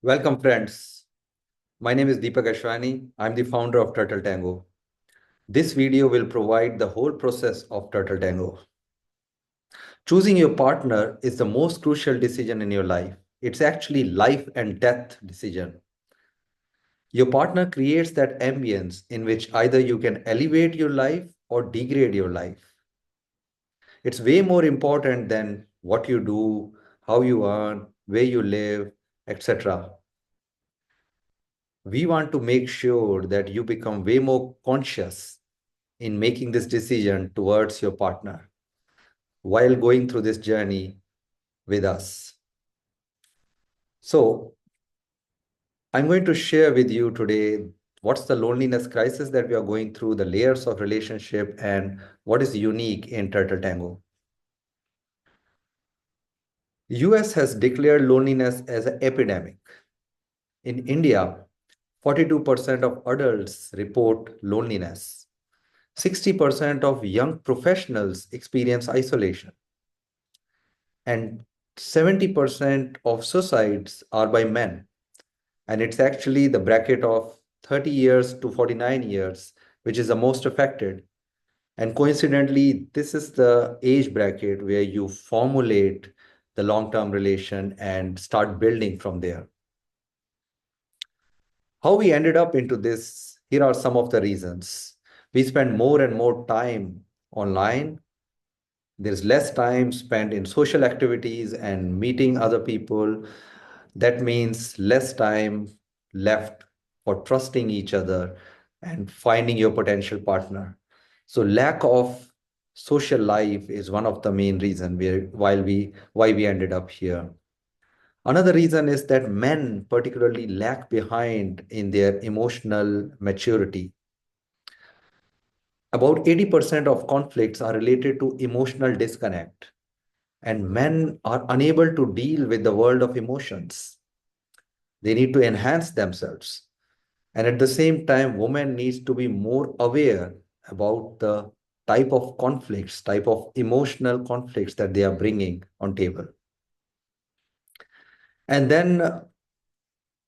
Welcome, friends. My name is Deepak Ashwani. I'm the founder of TurtleTango. This video will provide the whole process of TurtleTango. Choosing your partner is the most crucial decision in your life. It's actually life and death decision. Your partner creates that ambience in which either you can elevate your life or degrade your life. It's way more important than what you do, how you earn, where you live, etc. We want to make sure that you become way more conscious in making this decision towards your partner while going through this journey with us. So, I'm going to share with you today what's the loneliness crisis that we are going through, the layers of relationship, and what is unique in Turtle Tango. US has declared loneliness as an epidemic. In India, 42% of adults report loneliness. 60% of young professionals experience isolation. And 70% of suicides are by men. And it's actually the bracket of 30 years to 49 years, which is the most affected. And coincidentally, this is the age bracket where you formulate the long-term relation and start building from there. How we ended up into this, here are some of the reasons. We spend more and more time online. There's less time spent in social activities and meeting other people. That means less time left for trusting each other and finding your potential partner. So lack of social life is one of the main reasons why we ended up here. Another reason is that men particularly lag behind in their emotional maturity. About 80% of conflicts are related to emotional disconnect, and men are unable to deal with the world of emotions. They need to enhance themselves. And at the same time, women needs to be more aware about the type of conflicts, type of emotional conflicts that they are bringing on table. And then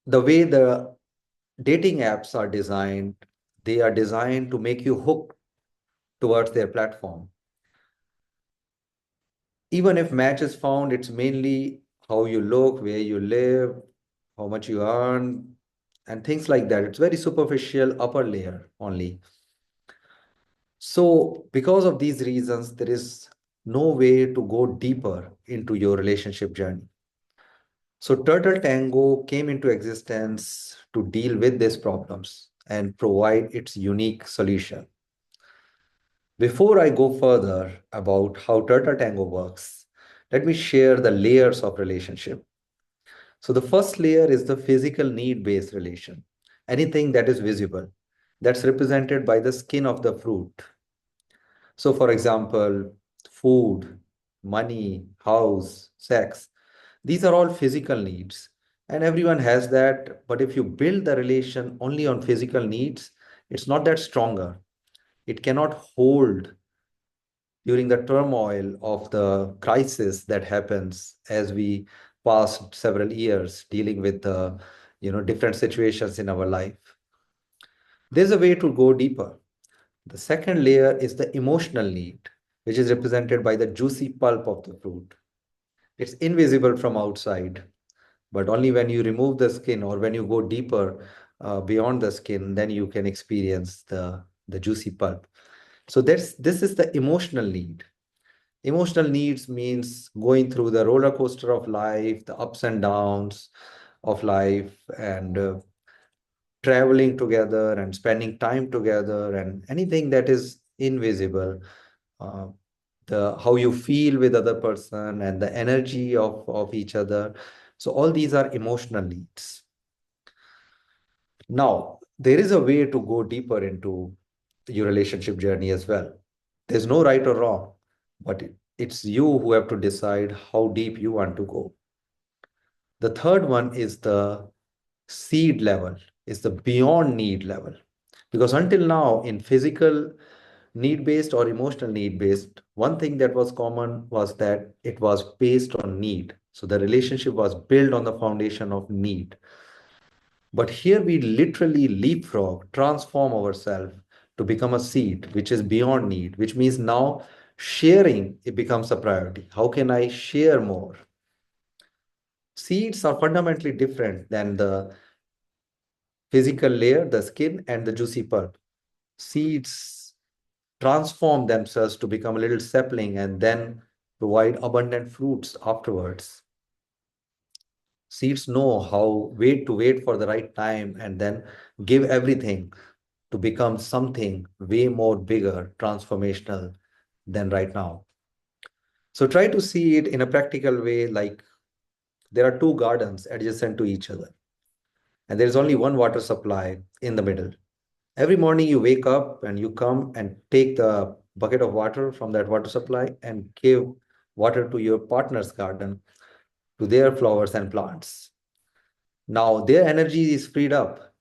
the way the dating apps are designed, they are designed to make you hooked towards their platform. Even if match is found, it's mainly how you look, where you live, how much you earn, and things like that. It's very superficial, upper layer only. So, because of these reasons, there is no way to go deeper into your relationship journey. So, Turtle Tango came into existence to deal with these problems and provide its unique solution. Before I go further about how Turtle Tango works, let me share the layers of relationship. So, the first layer is the physical need based relation, anything that is visible, that's represented by the skin of the fruit. So, for example, food, money, house, sex, these are all physical needs. And everyone has that. But if you build the relation only on physical needs, it's not that stronger. It cannot hold during the turmoil of the crisis that happens as we pass several years dealing with the different situations in our life. There's a way to go deeper. The second layer is the emotional need, which is represented by the juicy pulp of the fruit. It's invisible from outside, but only when you remove the skin or when you go deeper beyond the skin, then you can experience the juicy pulp. So this is the emotional need. Emotional needs means going through the roller coaster of life, the ups and downs of life, and traveling together and spending time together, and anything that is invisible, uh, the how you feel with other person and the energy of each other. So all these are emotional needs. Now there is a way to go deeper into your relationship journey as well. There's no right or wrong, but it's you who have to decide how deep you want to go. The third one is the seed level, is the beyond need level. Because until now, in physical need-based or emotional need-based, one thing that was common was that it was based on need. So the relationship was built on the foundation of need. But here we literally leapfrog, transform ourselves to become a seed, which is beyond need, which means now sharing it becomes a priority. How can I share more? Seeds are fundamentally different than the physical layer, the skin, and the juicy pulp. Seeds transform themselves to become a little sapling and then provide abundant fruits afterwards. Seeds know how to wait for the right time and then give everything to become something way more bigger, transformational than right now. So try to see it in a practical way, like there are two gardens adjacent to each other, and there is only one water supply in the middle. Every morning you wake up and you come and take the bucket of water from that water supply and give water to your partner's garden, to their flowers and plants. Now their energy is freed up.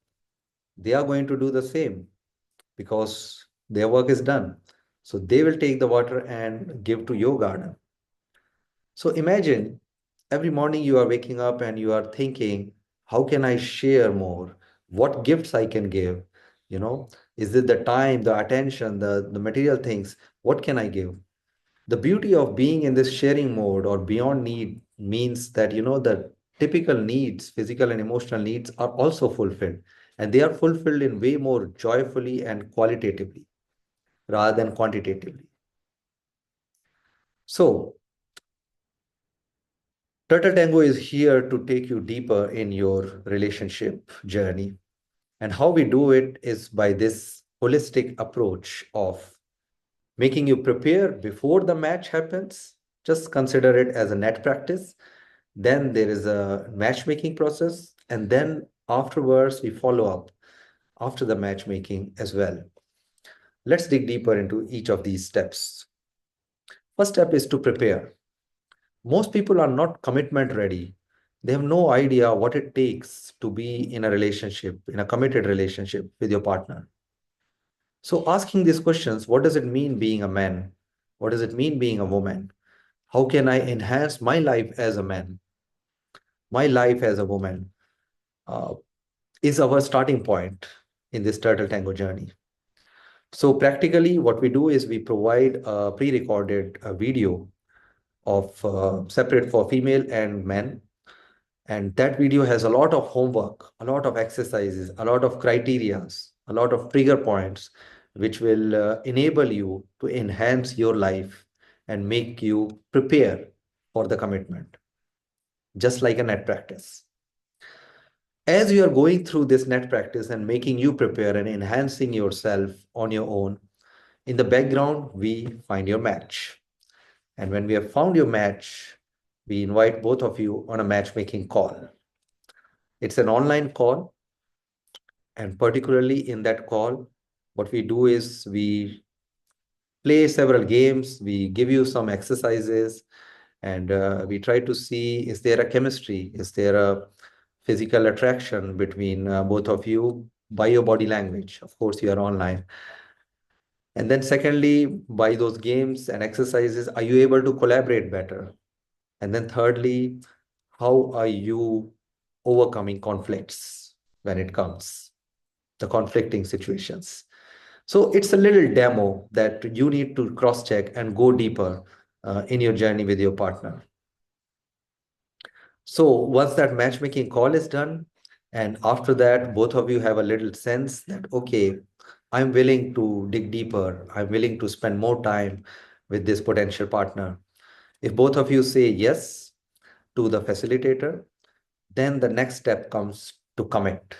They are going to do the same because their work is done. So they will take the water and give to your garden. So imagine every morning you are waking up and you are thinking, how can I share more? What gifts I can give? You know, is it the time, the attention, the material things? What can I give? The beauty of being in this sharing mode or beyond need means that, the typical needs, physical and emotional needs, are also fulfilled. And they are fulfilled in way more joyfully and qualitatively rather than quantitatively. So, Turtle Tango is here to take you deeper in your relationship journey. And how we do it is by this holistic approach of making you prepare before the match happens. Just consider it as a net practice. Then there is a matchmaking process. And then afterwards, we follow up after the matchmaking as well. Let's dig deeper into each of these steps. First step is to prepare. Most people are not commitment ready. They have no idea what it takes to be in a relationship, in a committed relationship with your partner. So, asking these questions: what does it mean being a man? What does it mean being a woman? How can I enhance my life as a man? My life as a woman uh, is our starting point in this Turtle Tango journey. So, practically, what we do is we provide a pre recorded video of separate for female and men. And that video has a lot of homework, a lot of exercises, a lot of criterias, a lot of trigger points, which will enable you to enhance your life and make you prepare for the commitment, just like a net practice. As you are going through this net practice and making you prepare and enhancing yourself on your own, in the background, we find your match. And when we have found your match, we invite both of you on a matchmaking call. It's an online call. And particularly in that call, what we do is we play several games, we give you some exercises, and we try to see, is there a chemistry? Is there a physical attraction between both of you by your body language? Of course, you are online. And then secondly, by those games and exercises, are you able to collaborate better? And then thirdly, how are you overcoming conflicts when it comes, the conflicting situations? So it's a little demo that you need to cross-check and go deeper in your journey with your partner. So once that matchmaking call is done, and after that, both of you have a little sense that, okay, I'm willing to dig deeper. I'm willing to spend more time with this potential partner. If both of you say yes to the facilitator, then the next step comes to commit.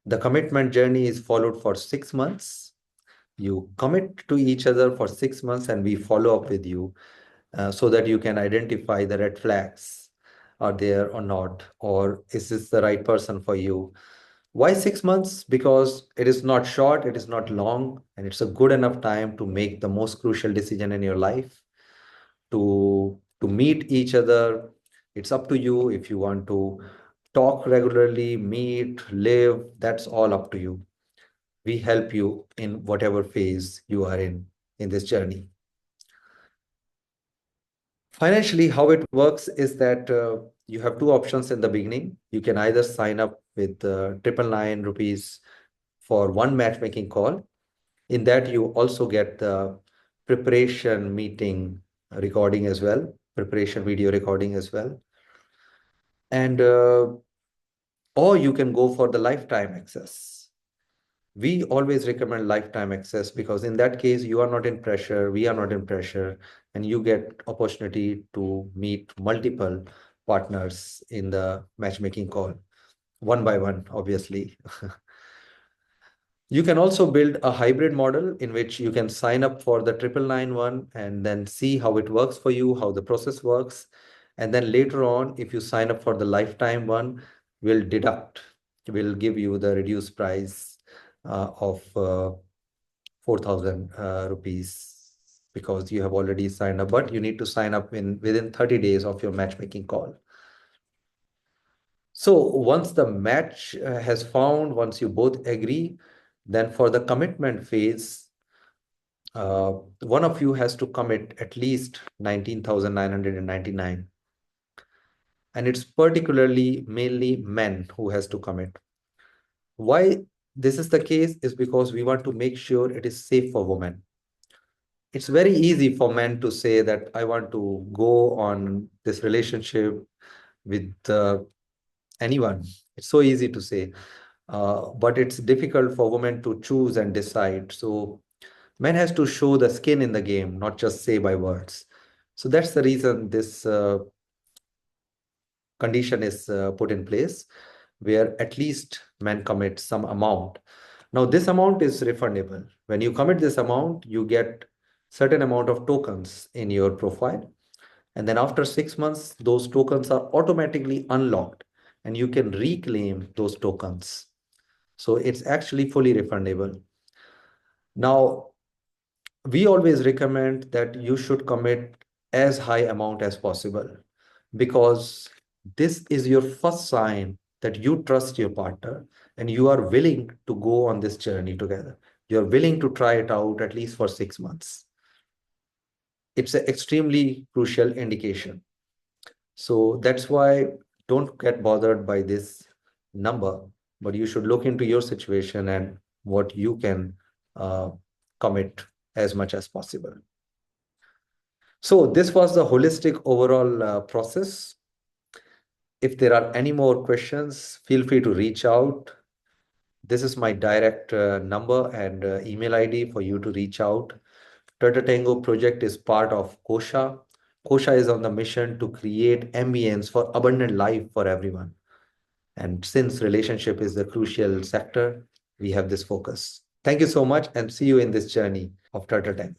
The commitment journey is followed for 6 months. You commit to each other for 6 months and we follow up with you so that you can identify the red flags. Are there or not? Or is this the right person for you? Why 6 months? Because it is not short, it is not long, and it's a good enough time to make the most crucial decision in your life, to meet each other. It's up to you if you want to talk regularly, meet, live, that's all up to you. we help you in whatever phase you are in this journey. Financially, how it works is that you have two options in the beginning. You can either sign up with 999 rupees for one matchmaking call. In that, you also get the preparation meeting recording as well, preparation video recording as well. And or you can go for the lifetime access. We always recommend lifetime access because in that case, you are not in pressure, we are not in pressure, and you get opportunity to meet multiple partners in the matchmaking call, one by one, obviously. You can also build a hybrid model in which you can sign up for the 999 and then see how it works for you, how the process works. And then later on, if you sign up for the lifetime one, we'll give you the reduced price of 4,000 rupees because you have already signed up, but you need to sign up within 30 days of your matchmaking call. So once the match has found, once you both agree, then for the commitment phase, one of you has to commit at least 19,999. And it's particularly mainly men who has to commit. Why this is the case is because we want to make sure it is safe for women. It's very easy for men to say that I want to go on this relationship with anyone. It's so easy to say, but it's difficult for women to choose and decide. So men has to show the skin in the game, not just say by words. So that's the reason this condition is put in place, where at least men commit some amount. Now, this amount is refundable. When you commit this amount, you get certain amount of tokens in your profile. And then after 6 months, those tokens are automatically unlocked and you can reclaim those tokens. So it's actually fully refundable. Now, we always recommend that you should commit as high amount as possible because this is your first sign that you trust your partner and you are willing to go on this journey together. You're willing to try it out at least for 6 months. It's an extremely crucial indication. So that's why don't get bothered by this number, but you should look into your situation and what you can uh, commit as much as possible. So this was the holistic overall process. If there are any more questions, feel free to reach out. This is my direct number and email ID for you to reach out. TurtleTango project is part of Kosha. Kosha is on the mission to create ambience for abundant life for everyone. And since relationship is the crucial sector, we have this focus. Thank you so much and see you in this journey of TurtleTango.